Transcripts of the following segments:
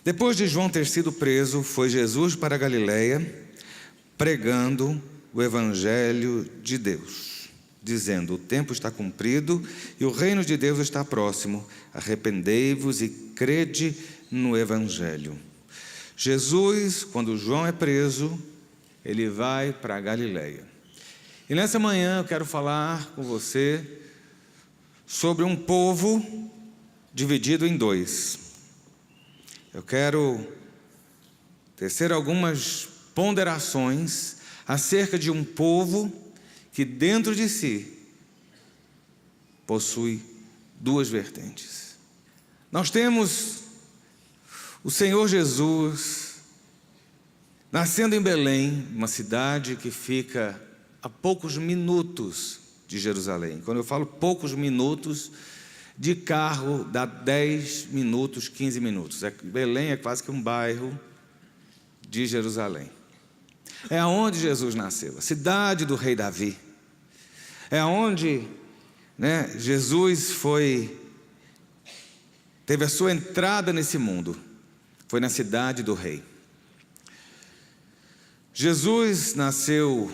Depois de João ter sido preso, foi Jesus para a Galileia, pregando o Evangelho de Deus, dizendo: o tempo está cumprido e o reino de Deus está próximo. Arrependei-vos e crede no Evangelho. Jesus, quando João é preso, ele vai para a Galileia. E nessa manhã eu quero falar com você sobre um povo dividido em dois. Eu quero tecer algumas ponderações acerca de um povo que dentro de si possui duas vertentes. Nós temos o Senhor Jesus nascendo em Belém, uma cidade que fica a poucos minutos de Jerusalém. Quando eu falo poucos minutos, de carro dá 10 minutos, 15 minutos. Belém é quase que um bairro de Jerusalém. É onde Jesus nasceu, a cidade do rei Davi. É onde, Jesus teve a sua entrada nesse mundo. Foi na cidade do rei. Jesus nasceu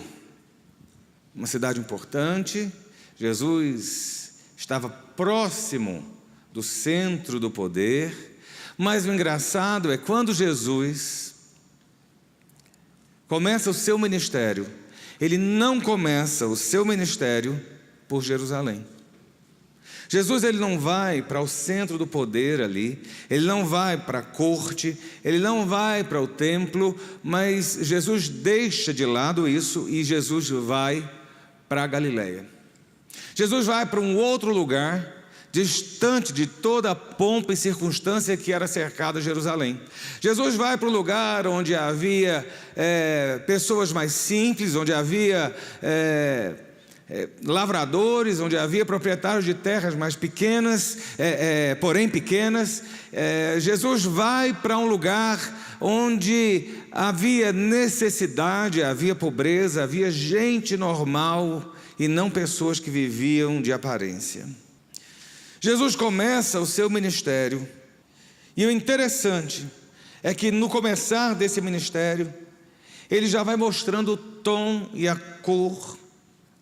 numa cidade importante. Jesus estava próximo do centro do poder. Mas o engraçado é quando Jesus começa o seu ministério, ele não começa o seu ministério por Jerusalém. Jesus, ele não vai para o centro do poder ali, ele não vai para a corte, ele não vai para o templo, mas Jesus deixa de lado isso e Jesus vai para a Galileia. Jesus vai para um outro lugar, distante de toda a pompa e circunstância que era cercada Jerusalém. Jesus vai para o lugar onde havia pessoas mais simples, onde havia lavradores, onde havia proprietários de terras mais pequenas, porém pequenas. Jesus vai para um lugar onde havia necessidade, havia pobreza, havia gente normal e não pessoas que viviam de aparência. Jesus começa o seu ministério, e o interessante é que no começar desse ministério, ele já vai mostrando o tom e a cor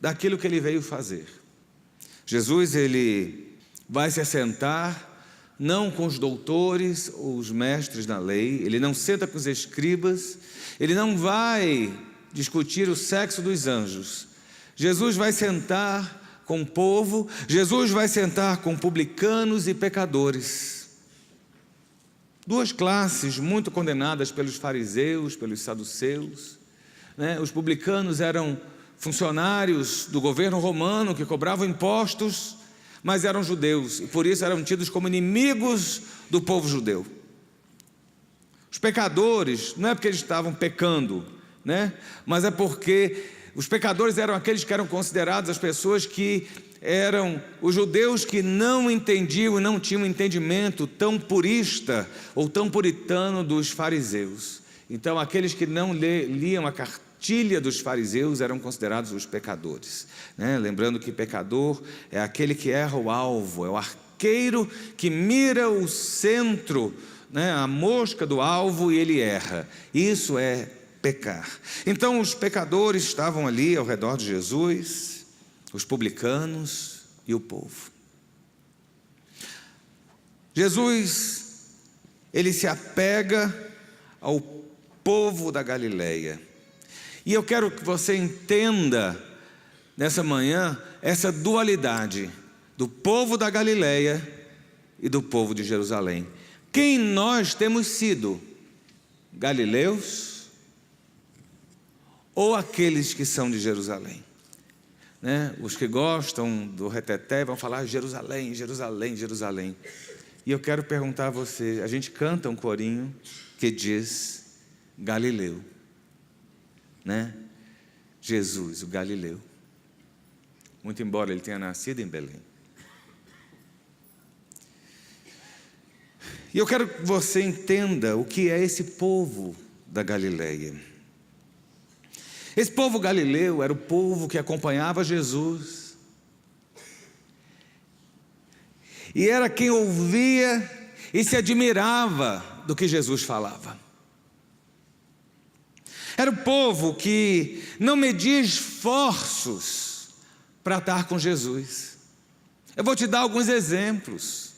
daquilo que ele veio fazer. Jesus, ele vai se assentar, não com os doutores ou os mestres da lei, ele não senta com os escribas, ele não vai discutir o sexo dos anjos. Jesus vai sentar com o povo, Jesus vai sentar com publicanos e pecadores. Duas classes muito condenadas pelos fariseus, pelos saduceus. Os publicanos eram funcionários do governo romano que cobravam impostos, mas eram judeus e por isso eram tidos como inimigos do povo judeu. Os pecadores, não é porque eles estavam pecando, mas é porque os pecadores eram aqueles que eram considerados as pessoas que eram os judeus que não entendiam e não tinham um entendimento tão purista ou tão puritano dos fariseus. Então aqueles que não liam a cartilha dos fariseus eram considerados os pecadores. Lembrando que pecador é aquele que erra o alvo, é o arqueiro que mira o centro, a mosca do alvo, e ele erra. Isso é pecar. Então os pecadores estavam ali ao redor de Jesus, os publicanos e o povo. Jesus, ele se apega ao povo da Galileia. E eu quero que você entenda nessa manhã essa dualidade do povo da Galileia e do povo de Jerusalém. Quem nós temos sido? Galileus ou aqueles que são de Jerusalém? Os que gostam do reteté vão falar Jerusalém, Jerusalém, Jerusalém. E eu quero perguntar a você, a gente canta um corinho que diz Galileu, Jesus, o Galileu, muito embora ele tenha nascido em Belém. E eu quero que você entenda o que é esse povo da Galileia. Esse povo galileu era o povo que acompanhava Jesus, e era quem ouvia e se admirava do que Jesus falava. Era o povo que não media esforços para estar com Jesus. Eu vou te dar alguns exemplos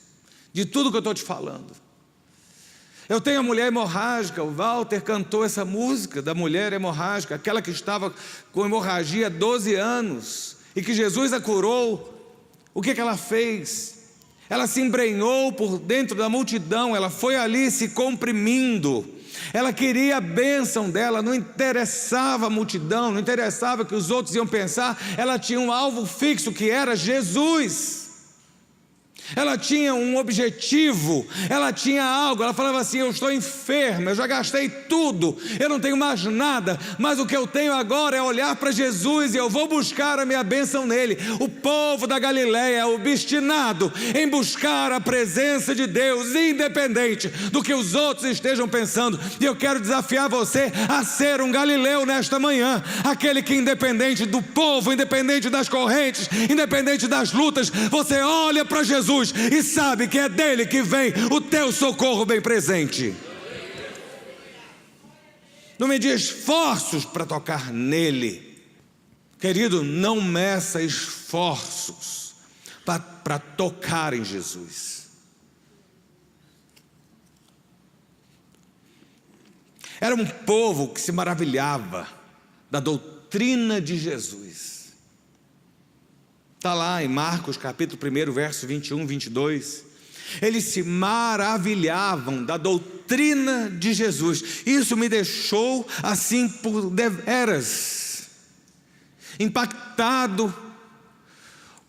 de tudo que eu estou te falando. Eu tenho a mulher hemorrágica, o Walter cantou essa música da mulher hemorrágica, aquela que estava com hemorragia há 12 anos, e que Jesus a curou. O que ela fez? Ela se embrenhou por dentro da multidão, ela foi ali se comprimindo. Ela queria a bênção dela, não interessava a multidão, não interessava o que os outros iam pensar. Ela tinha um alvo fixo que era Jesus. Ela tinha um objetivo, ela tinha algo. Ela falava assim: eu estou enferma, eu já gastei tudo, eu não tenho mais nada, mas o que eu tenho agora é olhar para Jesus e eu vou buscar a minha bênção nele. O povo da Galileia é obstinado em buscar a presença de Deus, independente do que os outros estejam pensando. E eu quero desafiar você a ser um galileu nesta manhã, aquele que, independente do povo, independente das correntes, independente das lutas, você olha para Jesus e sabe que é dele que vem o teu socorro bem presente. Não media esforços para tocar nele. Querido, não meça esforços para tocar em Jesus. Era um povo que se maravilhava da doutrina de Jesus. Está lá em Marcos capítulo 1, verso 21, 22. Eles se maravilhavam da doutrina de Jesus. Isso me deixou assim por deveras impactado,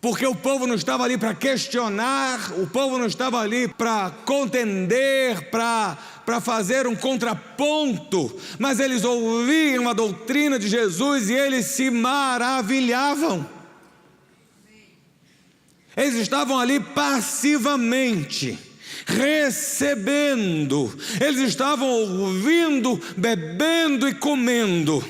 porque o povo não estava ali para questionar, o povo não estava ali para contender, para fazer um contraponto, mas eles ouviam a doutrina de Jesus e eles se maravilhavam. Eles estavam ali passivamente, recebendo, eles estavam ouvindo, bebendo e comendo.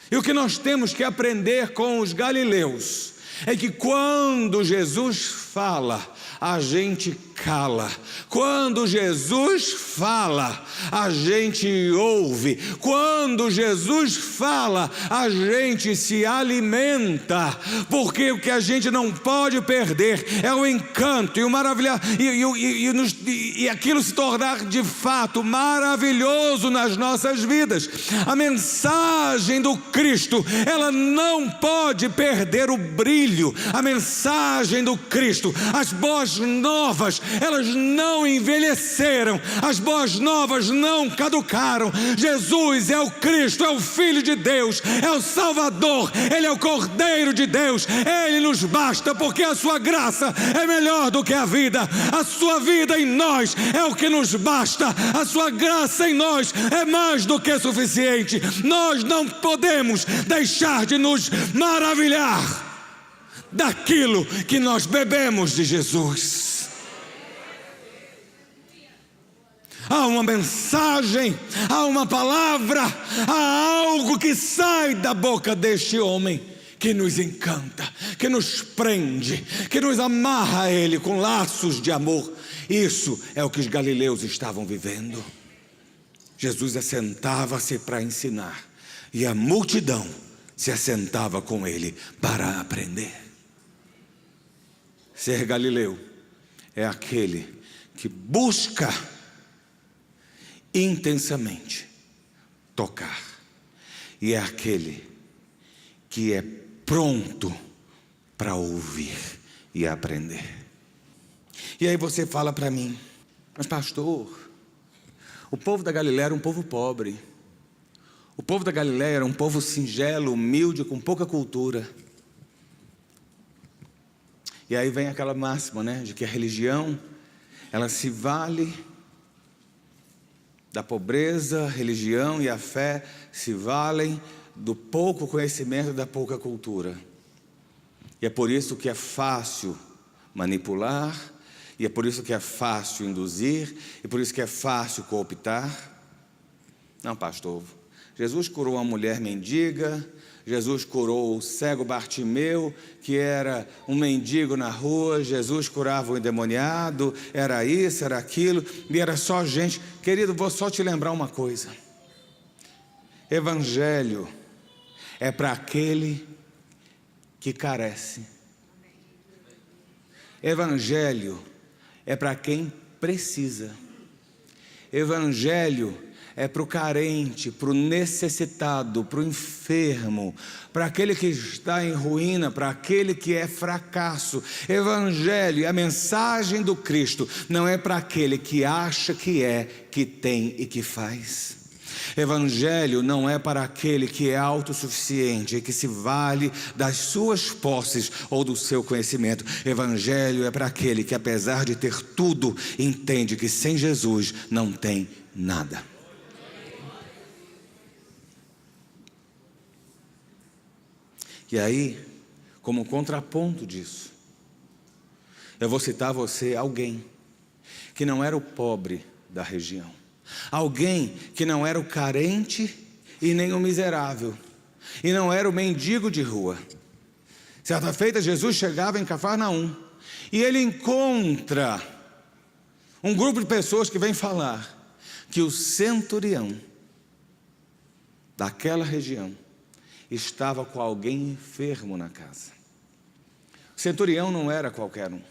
E o que nós temos que aprender com os galileus é que quando Jesus fala, a gente cala. Quando Jesus fala, a gente ouve. Quando Jesus fala, a gente se alimenta, porque o que a gente não pode perder é o encanto e o maravilhar e aquilo se tornar de fato maravilhoso nas nossas vidas. A mensagem do Cristo, ela não pode perder o brilho. A mensagem do Cristo, as boas novas, elas não envelheceram, as boas novas não caducaram. Jesus é o Cristo, é o Filho de Deus, é o Salvador, Ele é o Cordeiro de Deus. Ele nos basta, porque a sua graça é melhor do que a vida. A sua vida em nós é o que nos basta. A sua graça em nós é mais do que suficiente. Nós não podemos deixar de nos maravilhar daquilo que nós bebemos de Jesus. Há uma mensagem, há uma palavra, há algo que sai da boca deste homem que nos encanta, que nos prende, que nos amarra a Ele com laços de amor. Isso é o que os galileus estavam vivendo. Jesus assentava-se para ensinar e a multidão se assentava com Ele para aprender. Ser galileu é aquele que busca intensamente tocar, e é aquele que é pronto para ouvir e aprender. E aí você fala para mim: mas pastor, o povo da Galileia era um povo pobre, o povo da Galileia era um povo singelo, humilde, com pouca cultura. E aí vem aquela máxima, né, de que a religião, ela se vale da pobreza. A religião e a fé se valem do pouco conhecimento e da pouca cultura. E é por isso que é fácil manipular, e é por isso que é fácil induzir, e por isso que é fácil cooptar. Não, pastor, Jesus curou uma mulher mendiga, Jesus curou o cego Bartimeu, que era um mendigo na rua, Jesus curava o endemoniado, era isso, era aquilo, e era só gente. Querido, vou só te lembrar uma coisa: Evangelho é para aquele que carece. Evangelho é para quem precisa. Evangelho é para o carente, para o necessitado, para o enfermo, para aquele que está em ruína, para aquele que é fracasso. Evangelho, a mensagem do Cristo, não é para aquele que acha que é, que tem e que faz. Evangelho não é para aquele que é autossuficiente e que se vale das suas posses ou do seu conhecimento. Evangelho é para aquele que, apesar de ter tudo, entende que sem Jesus não tem nada. E aí, como contraponto disso, eu vou citar a você alguém que não era o pobre da região, alguém que não era o carente e nem o miserável, e não era o mendigo de rua. Certa feita, Jesus chegava em Cafarnaum e ele encontra um grupo de pessoas que vem falar que o centurião daquela região estava com alguém enfermo na casa. O centurião não era qualquer um,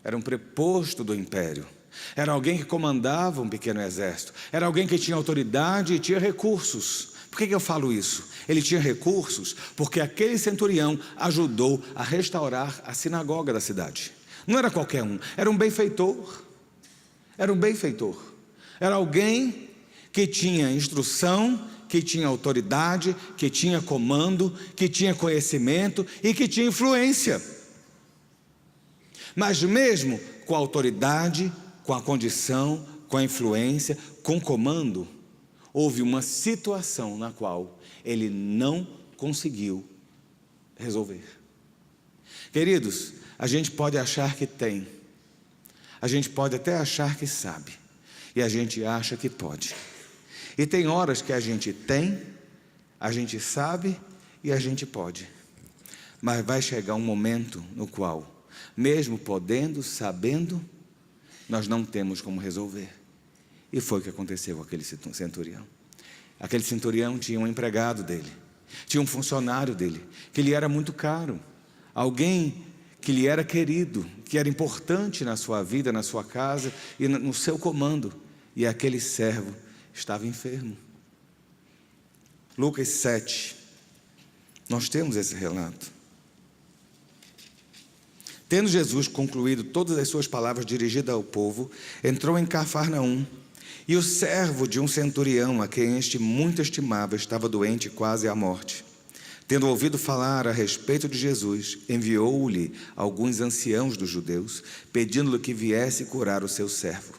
era um preposto do império, era alguém que comandava um pequeno exército, era alguém que tinha autoridade e tinha recursos. Por que eu falo isso? Ele tinha recursos porque aquele centurião ajudou a restaurar a sinagoga da cidade. Não era qualquer um, era um benfeitor. Era um benfeitor, era alguém que tinha instrução, que tinha autoridade, que tinha comando, que tinha conhecimento e que tinha influência. Mas mesmo com a autoridade, com a condição, com a influência, com comando, houve uma situação na qual ele não conseguiu resolver. Queridos, a gente pode achar que tem, a gente pode até achar que sabe, e a gente acha que pode. E tem horas que a gente tem, a gente sabe e a gente pode. Mas vai chegar um momento no qual, mesmo podendo, sabendo, nós não temos como resolver. E foi o que aconteceu com aquele centurião. Aquele centurião tinha um empregado dele, tinha um funcionário dele, que lhe era muito caro, alguém que lhe era querido, que era importante na sua vida, na sua casa e no seu comando. E aquele servo estava enfermo. Lucas 7, nós temos esse relato. Tendo Jesus concluído todas as suas palavras dirigidas ao povo, entrou em Cafarnaum, e o servo de um centurião, a quem este muito estimava, estava doente quase à morte. Tendo ouvido falar a respeito de Jesus, enviou-lhe alguns anciãos dos judeus, pedindo-lhe que viesse curar o seu servo.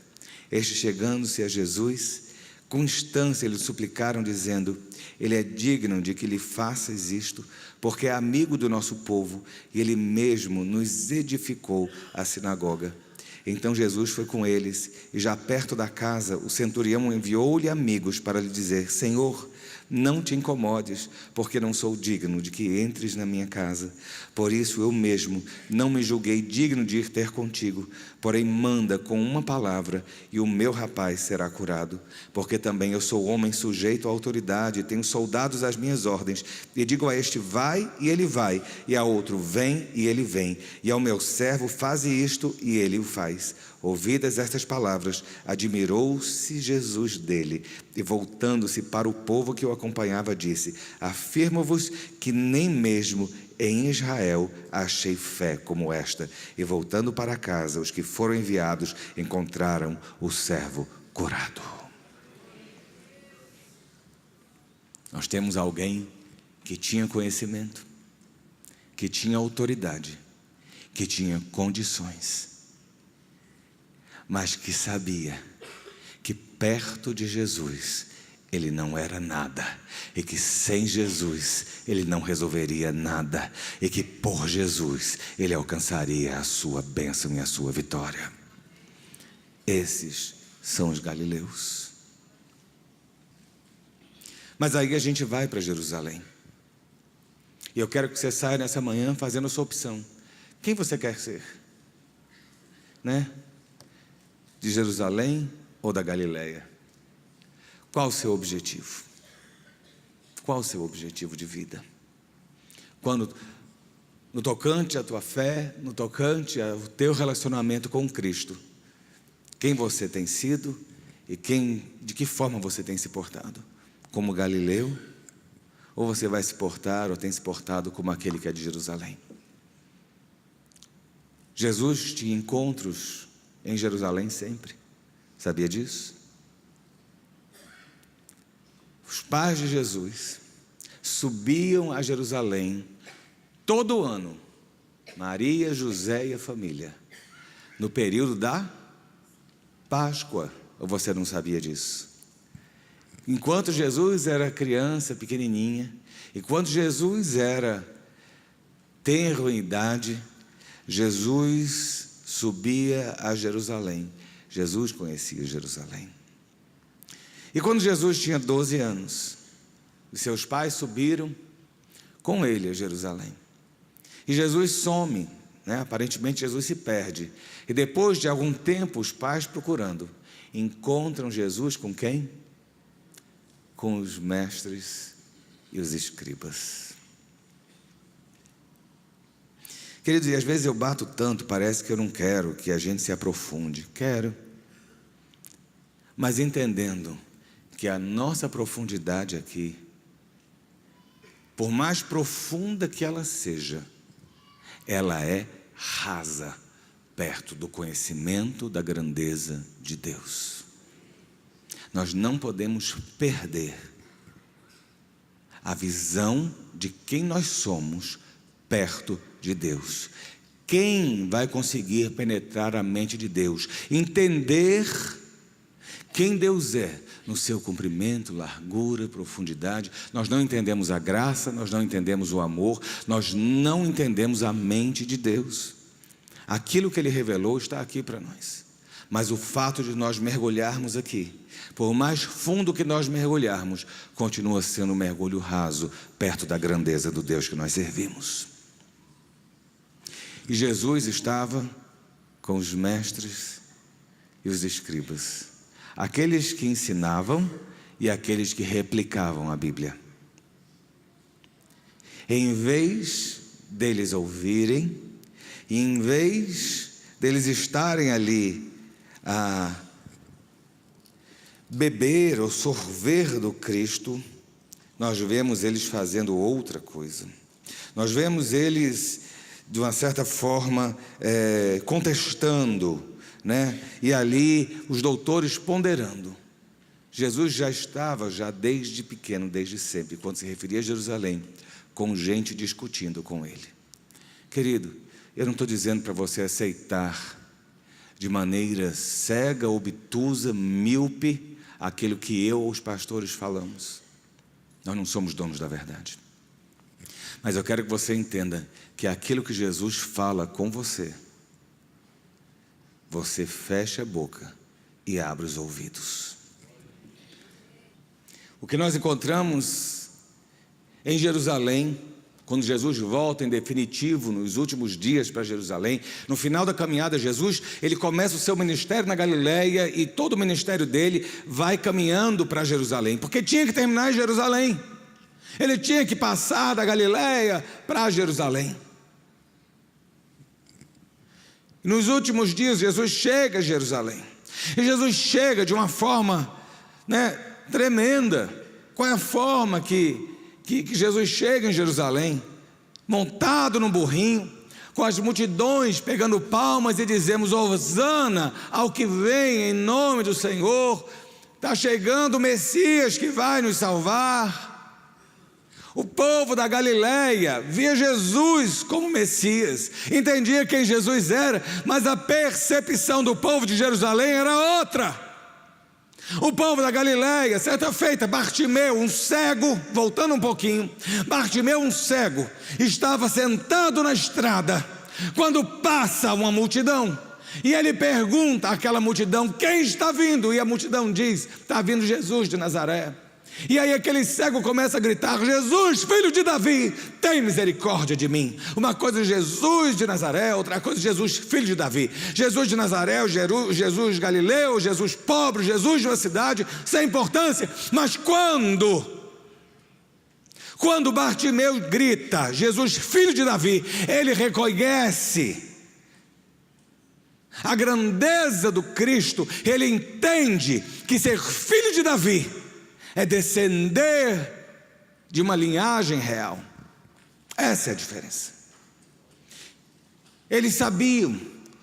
Este, chegando-se a Jesus, com instância lhe suplicaram, dizendo: ele é digno de que lhe faças isto, porque é amigo do nosso povo, e ele mesmo nos edificou a sinagoga. Então Jesus foi com eles, e já perto da casa, o centurião enviou-lhe amigos para lhe dizer: Senhor, não te incomodes, porque não sou digno de que entres na minha casa. Por isso eu mesmo não me julguei digno de ir ter contigo, porém manda com uma palavra, e o meu rapaz será curado. Porque também eu sou homem sujeito à autoridade, tenho soldados às minhas ordens, e digo a este: vai, e ele vai, e a outro: vem, e ele vem, e ao meu servo: faze isto, e ele o faz. Ouvidas estas palavras, admirou-se Jesus dele, e voltando-se para o povo que o acompanhava, disse: afirmo-vos que nem mesmo em Israel achei fé como esta. E voltando para casa, os que foram enviados encontraram o servo curado. Nós temos alguém que tinha conhecimento, que tinha autoridade, que tinha condições, mas que sabia que perto de Jesus ele não era nada, e que sem Jesus ele não resolveria nada, e que por Jesus ele alcançaria a sua bênção e a sua vitória. Esses são os galileus. Mas aí a gente vai para Jerusalém. E eu quero que você saia nessa manhã fazendo a sua opção. Quem você quer ser? Né? De Jerusalém ou da Galileia? Qual o seu objetivo? Qual o seu objetivo de vida? Quando, no tocante à tua fé, no tocante ao teu relacionamento com Cristo, quem você tem sido e de que forma você tem se portado? Como Galileu? Ou você vai se portar ou tem se portado como aquele que é de Jerusalém? Jesus tinha encontros em Jerusalém sempre. Sabia disso? Os pais de Jesus subiam a Jerusalém todo ano, Maria, José e a família, no período da Páscoa. Ou você não sabia disso? Enquanto Jesus era criança, pequenininha, enquanto Jesus era tenro em idade, Jesus subia a Jerusalém. Jesus conhecia Jerusalém. E quando Jesus tinha 12 anos, os seus pais subiram com ele a Jerusalém. E Jesus some, né? Aparentemente Jesus se perde. E depois de algum tempo, os pais procurando, encontram Jesus com quem? Com os mestres e os escribas. Queridos, e às vezes eu bato tanto, parece que eu não quero que a gente se aprofunde. Quero. Mas entendendo que a nossa profundidade aqui, por mais profunda que ela seja, ela é rasa perto do conhecimento da grandeza de Deus. Nós não podemos perder a visão de quem nós somos perto de Deus. Quem vai conseguir penetrar a mente de Deus, entender quem Deus é, no seu comprimento, largura, profundidade? Nós não entendemos a graça, nós não entendemos o amor, nós não entendemos a mente de Deus. Aquilo que Ele revelou está aqui para nós. Mas o fato de nós mergulharmos aqui, por mais fundo que nós mergulharmos, continua sendo um mergulho raso, perto da grandeza do Deus que nós servimos. E Jesus estava com os mestres e os escribas, aqueles que ensinavam e aqueles que replicavam a Bíblia. Em vez deles ouvirem, e em vez deles estarem ali a beber ou sorver do Cristo, nós vemos eles fazendo outra coisa. Nós vemos eles, de uma certa forma, contestando, né? E ali os doutores ponderando. Jesus já estava, desde pequeno, desde sempre, quando se referia a Jerusalém, com gente discutindo com ele. Querido, eu não estou dizendo para você aceitar de maneira cega, obtusa, míope, aquilo que eu ou os pastores falamos. Nós não somos donos da verdade. Mas eu quero que você entenda que aquilo que Jesus fala com você, você fecha a boca e abre os ouvidos. O que nós encontramos em Jerusalém, quando Jesus volta em definitivo nos últimos dias para Jerusalém, no final da caminhada, Jesus, ele começa o seu ministério na Galileia e todo o ministério dele vai caminhando para Jerusalém, porque tinha que terminar em Jerusalém. Ele tinha que passar da Galileia para Jerusalém. Nos últimos dias, Jesus chega a Jerusalém. E Jesus chega de uma forma, né, tremenda. Qual é a forma que Jesus chega em Jerusalém? Montado num burrinho, com as multidões pegando palmas e dizemos: Hosana ao que vem em nome do Senhor. Está chegando o Messias que vai nos salvar. O povo da Galileia via Jesus como Messias, entendia quem Jesus era, mas a percepção do povo de Jerusalém era outra. O povo da Galileia, certa feita, Bartimeu, um cego, voltando um pouquinho, Bartimeu, um cego, estava sentado na estrada, quando passa uma multidão, e ele pergunta àquela multidão: quem está vindo? E a multidão diz: está vindo Jesus de Nazaré. E aí aquele cego começa a gritar: Jesus, filho de Davi, tem misericórdia de mim. Uma coisa é Jesus de Nazaré, outra coisa é Jesus, filho de Davi. Jesus de Nazaré, Jesus Galileu, Jesus pobre, Jesus de uma cidade, sem importância. Mas quando Bartimeu grita: Jesus, filho de Davi, ele reconhece a grandeza do Cristo. Ele entende que ser filho de Davi é descender de uma linhagem real. Essa é a diferença. Eles sabiam,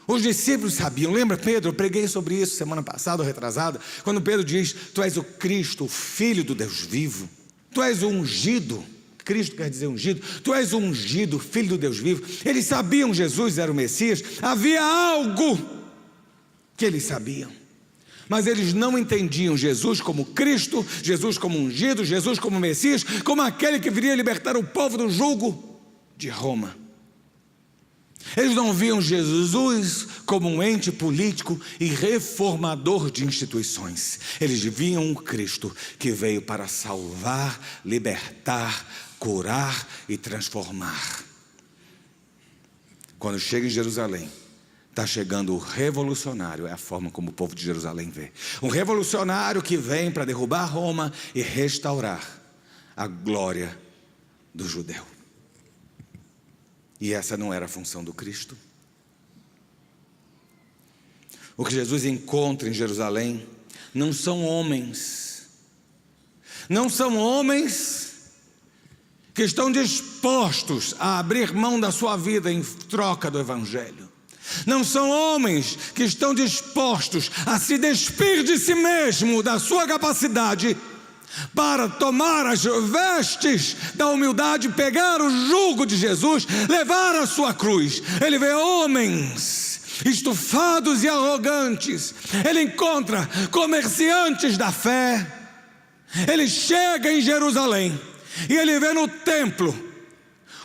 os discípulos sabiam. Lembra Pedro? Eu preguei sobre isso semana passada ou retrasada, quando Pedro diz: tu és o Cristo, o Filho do Deus vivo. Tu és o ungido. Cristo quer dizer ungido. Tu és o ungido, Filho do Deus vivo. Eles sabiam que Jesus era o Messias. Havia algo que eles sabiam, mas eles não entendiam Jesus como Cristo, Jesus como ungido, Jesus como Messias, como aquele que viria libertar o povo do jugo de Roma. Eles não viam Jesus como um ente político e reformador de instituições. Eles viam o Cristo que veio para salvar, libertar, curar e transformar. Quando chega em Jerusalém, está chegando o revolucionário. É a forma como o povo de Jerusalém vê. Um revolucionário que vem para derrubar Roma e restaurar a glória do judeu. E essa não era a função do Cristo. O que Jesus encontra em Jerusalém não são homens. Não são homens que estão dispostos a abrir mão da sua vida em troca do Evangelho. Não são homens que estão dispostos a se despir de si mesmo, da sua capacidade, para tomar as vestes da humildade, pegar o jugo de Jesus, levar a sua cruz. Ele vê homens estufados e arrogantes. Ele encontra comerciantes da fé. Ele chega em Jerusalém e ele vê no templo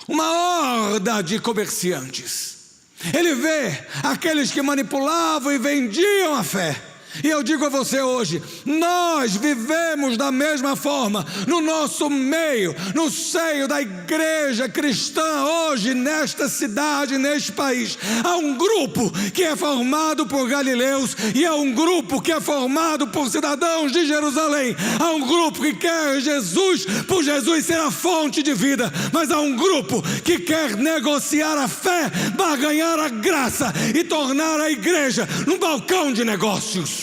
uma horda de comerciantes. Ele vê aqueles que manipulavam e vendiam a fé. E eu digo a você hoje, nós vivemos da mesma forma, no nosso meio, no seio da igreja cristã hoje, nesta cidade, neste país. Há um grupo que é formado por galileus e há um grupo que é formado por cidadãos de Jerusalém. Há um grupo que quer Jesus, por Jesus ser a fonte de vida, mas há um grupo que quer negociar a fé, barganhar a graça e tornar a igreja num balcão de negócios.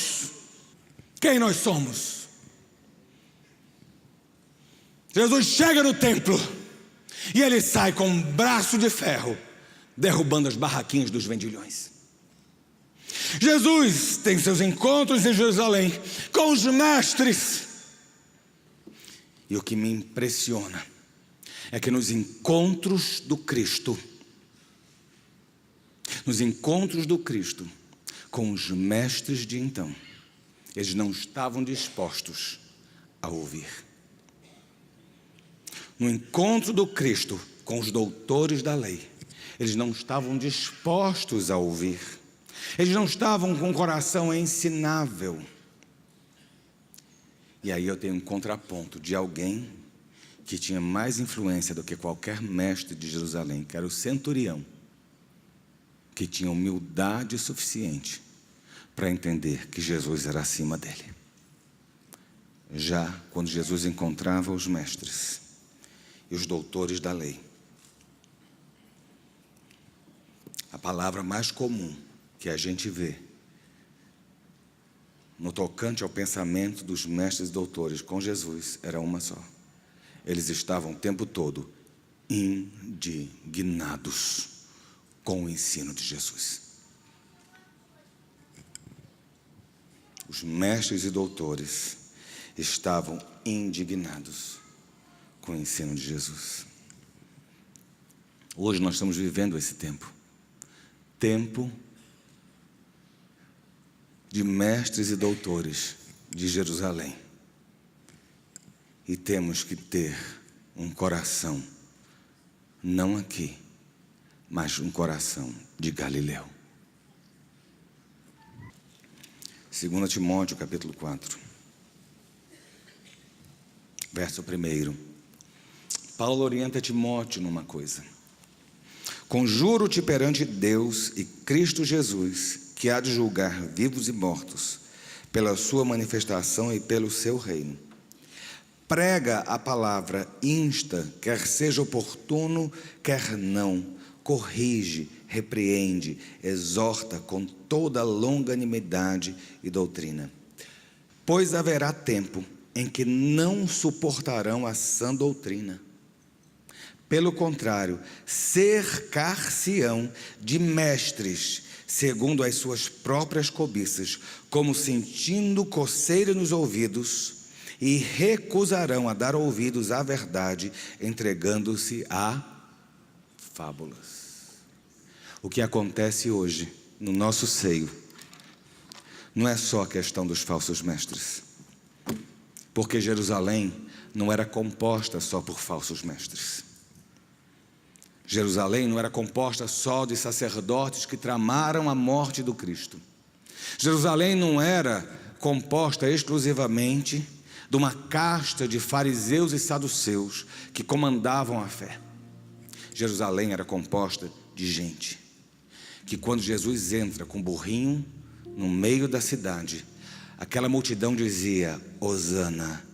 Quem nós somos? Jesus chega no templo e ele sai com um braço de ferro, derrubando as barraquinhas dos vendilhões. Jesus tem seus encontros em Jerusalém com os mestres. E o que me impressiona é que nos encontros do Cristo com os mestres de então, eles não estavam dispostos a ouvir. No encontro do Cristo com os doutores da lei, eles não estavam dispostos a ouvir. Eles não estavam com o coração ensinável. E aí eu tenho um contraponto de alguém que tinha mais influência do que qualquer mestre de Jerusalém, que era o centurião, que tinha humildade suficiente para entender que Jesus era acima dele. Já quando Jesus encontrava os mestres e os doutores da lei, a palavra mais comum que a gente vê no tocante ao pensamento dos mestres e doutores com Jesus era uma só: eles estavam o tempo todo indignados com o ensino de Jesus. Os mestres e doutores estavam indignados com o ensino de Jesus. Hoje nós estamos vivendo esse tempo de mestres e doutores de Jerusalém. E temos que ter um coração, não aqui, mas um coração de Galileu. 2 Timóteo capítulo 4. verso 1. Paulo orienta Timóteo numa coisa: conjuro-te perante Deus e Cristo Jesus, que há de julgar vivos e mortos, pela sua manifestação e pelo seu reino. Prega a palavra, insta, quer seja oportuno, quer não, corrige, repreende, exorta com toda longanimidade e doutrina. Pois haverá tempo em que não suportarão a sã doutrina. Pelo contrário, cercar-se-ão de mestres, segundo as suas próprias cobiças, como sentindo coceira nos ouvidos, e recusarão a dar ouvidos à verdade, entregando-se a fábulas. O que acontece hoje no nosso seio não é só a questão dos falsos mestres, porque Jerusalém não era composta só por falsos mestres. Jerusalém não era composta só de sacerdotes que tramaram a morte do Cristo. Jerusalém não era composta exclusivamente de uma casta de fariseus e saduceus que comandavam a fé. Jerusalém era composta de gente que, quando Jesus entra com um burrinho no meio da cidade, aquela multidão dizia: Hosana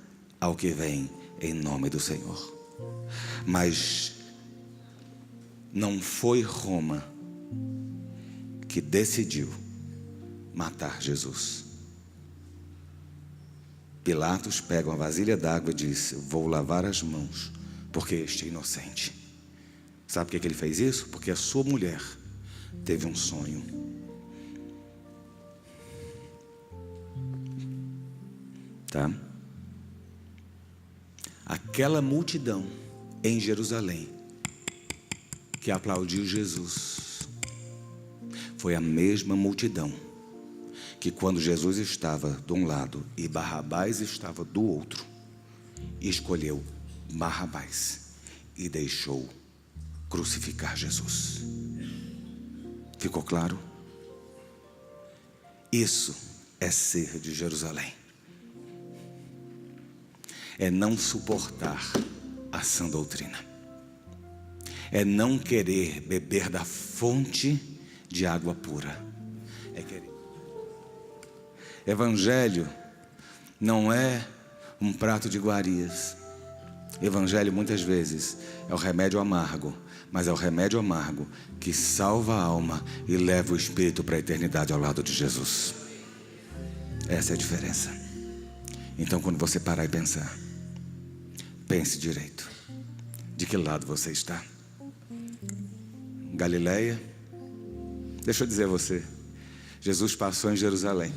ao que vem em nome do Senhor. Mas não foi Roma que decidiu matar Jesus. Pilatos pega uma vasilha d'água e diz: vou lavar as mãos, porque este é inocente. Sabe por que ele fez isso? Porque a sua mulher teve um sonho. Tá? Aquela multidão em Jerusalém que aplaudiu Jesus foi a mesma multidão que, quando Jesus estava de um lado e Barrabás estava do outro, escolheu Barrabás e deixou crucificar Jesus. Ficou claro? Isso é ser de Jerusalém. É não suportar a sã doutrina. É não querer beber da fonte de água pura. É querer. Evangelho não é um prato de iguarias. Evangelho muitas vezes é o remédio amargo, mas é o remédio amargo que salva a alma e leva o espírito para a eternidade ao lado de Jesus. Essa é a diferença. Então, quando você parar e pensar, pense direito. De que lado você está? Galileia? Deixa eu dizer a você, Jesus passou em Jerusalém.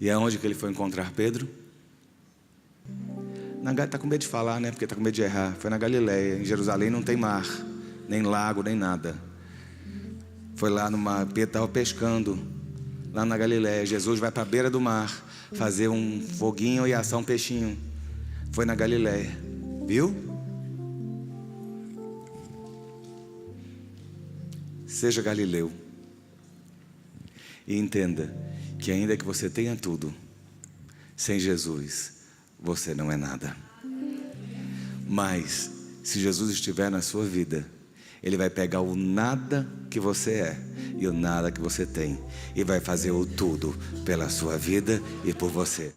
E aonde que ele foi encontrar Pedro? Está com medo de falar, né? Porque está com medo de errar. Foi na Galileia. Em Jerusalém não tem mar, nem lago, nem nada. Foi lá no mar. Pedro estava pescando lá na Galileia. Jesus vai para a beira do mar fazer um foguinho e assar um peixinho. Foi na Galileia. Viu? Seja galileu. E entenda que ainda que você tenha tudo, sem Jesus, você não é nada. Mas, se Jesus estiver na sua vida, Ele vai pegar o nada que você é e o nada que você tem, e vai fazer o tudo pela sua vida e por você.